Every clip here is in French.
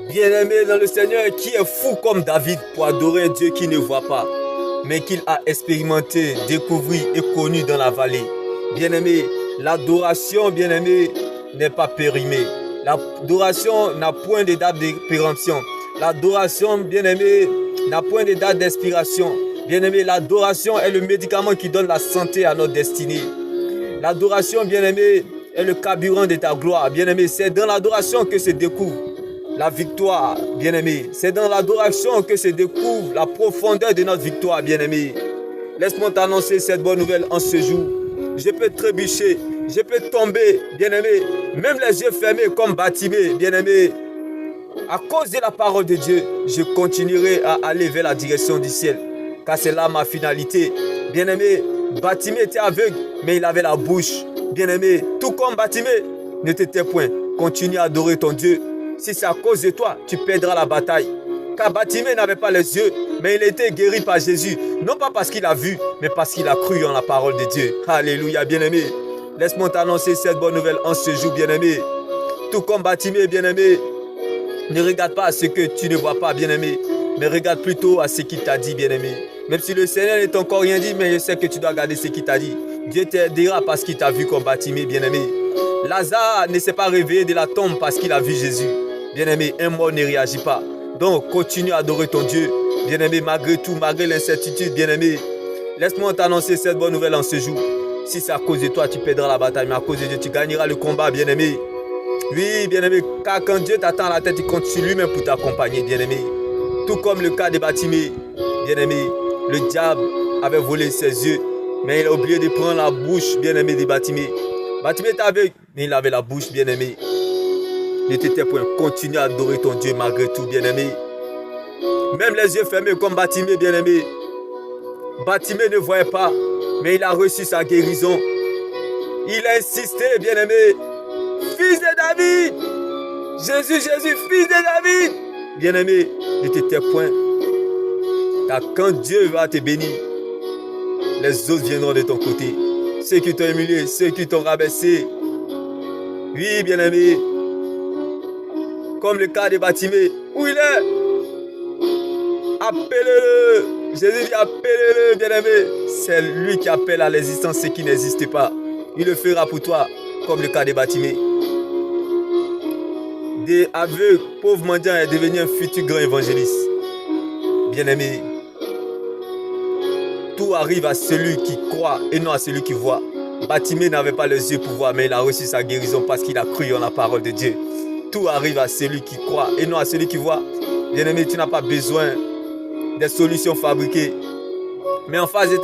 Bien-aimé dans le Seigneur, qui est fou comme David pour adorer un Dieu qui ne voit pas, mais qu'il a expérimenté, découvert et connu dans la vallée. Bien-aimé, l'adoration, bien-aimé, n'est pas périmée. L'adoration n'a point de date de péremption. L'adoration, bien-aimé, n'a point de date d'expiration. Bien-aimé, l'adoration est le médicament qui donne la santé à notre destinée. L'adoration, bien-aimé, est le carburant de ta gloire. Bien-aimé, c'est dans l'adoration que se découvre la victoire, bien-aimé. C'est dans l'adoration que se découvre la profondeur de notre victoire, bien-aimé. Laisse-moi t'annoncer cette bonne nouvelle en ce jour. Je peux trébucher, je peux tomber, bien-aimé, même les yeux fermés comme Bartimée, bien-aimé. À cause de la parole de Dieu, je continuerai à aller vers la direction du ciel, car c'est là ma finalité. Bien-aimé, Bartimée était aveugle, mais il avait la bouche. Bien-aimé, tout comme Bartimée ne t'était point. Continue à adorer ton Dieu. Si c'est à cause de toi, tu perdras la bataille. Car Bartimée n'avait pas les yeux, mais il a été guéri par Jésus. Non pas parce qu'il a vu, mais parce qu'il a cru en la parole de Dieu. Alléluia, bien-aimé. Laisse-moi t'annoncer cette bonne nouvelle en ce jour, bien-aimé. Tout comme Bartimée, bien-aimé, ne regarde pas à ce que tu ne vois pas, bien-aimé, mais regarde plutôt à ce qu'il t'a dit, bien-aimé. Même si le Seigneur n'est encore rien dit, mais je sais que tu dois garder ce qu'il t'a dit. Dieu t'aidera parce qu'il t'a vu comme Bartimée, bien-aimé. Lazare ne s'est pas réveillé de la tombe parce qu'il a vu Jésus. Bien-aimé, un mort ne réagit pas. Donc, continue à adorer ton Dieu. Bien-aimé, malgré tout, malgré l'incertitude, bien-aimé. Laisse-moi t'annoncer cette bonne nouvelle en ce jour. Si c'est à cause de toi, tu perdras la bataille, mais à cause de Dieu, tu gagneras le combat, bien-aimé. Oui, bien-aimé, car quand Dieu t'attend à la tête, il compte sur lui-même pour t'accompagner, bien-aimé. Tout comme le cas de Bartimée, bien-aimé, le diable avait volé ses yeux, mais il a oublié de prendre la bouche, bien-aimé, de Bartimée. Bartimée était aveugle, mais il avait la bouche, bien-aimé. Ne t'étais point, continue à adorer ton Dieu malgré tout, bien-aimé. Même les yeux fermés comme Bartimée, bien-aimé. Bartimée ne voyait pas, mais il a reçu sa guérison. Il a insisté, bien-aimé. Fils de David, Jésus, Jésus, fils de David. Bien-aimé, ne t'étais point. Car quand Dieu va te bénir, les autres viendront de ton côté. Ceux qui t'ont humilié, ceux qui t'ont rabaissé. Oui, bien-aimé. Comme le cas de Bartimée. Où il est? Appelez-le. Jésus dit appelez-le, bien-aimé. C'est lui qui appelle à l'existence ce qui n'existe pas. Il le fera pour toi, comme le cas de Bartimée. Des aveugles, pauvres mendiants est devenu un futur grand évangéliste. Bien-aimé, tout arrive à celui qui croit et non à celui qui voit. Bartimée n'avait pas les yeux pour voir, mais il a reçu sa guérison parce qu'il a cru en la parole de Dieu. Tout arrive à celui qui croit et non à celui qui voit. Bien-aimé, tu n'as pas besoin des solutions fabriquées. Mais en face de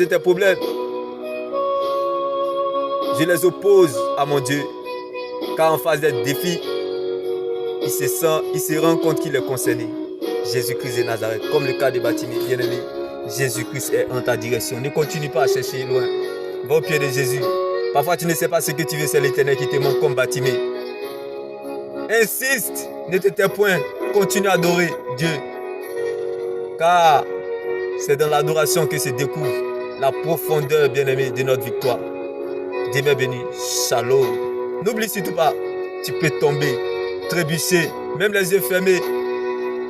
tes problèmes, je les oppose à mon Dieu. Car en face des défis, il se rend compte qu'il est concerné. Jésus-Christ de Nazareth, comme le cas de Bartimée, bien-aimé, Jésus-Christ est en ta direction. Ne continue pas à chercher loin. Va au pied de Jésus. Parfois, tu ne sais pas ce que tu veux, c'est l'Éternel qui te manque comme Bartimée. Insiste, ne te tais point, continue à adorer Dieu. Car c'est dans l'adoration que se découvre la profondeur, bien-aimé, de notre victoire. Dieu m'est béni. Shalom. N'oublie surtout pas, tu peux tomber, trébucher, même les yeux fermés,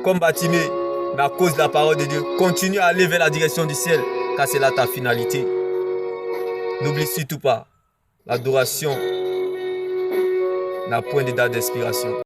comme Bartimée, mais à cause de la parole de Dieu, continue à aller vers la direction du ciel, car c'est là ta finalité. N'oublie surtout pas, l'adoration n'a point de date d'expiration.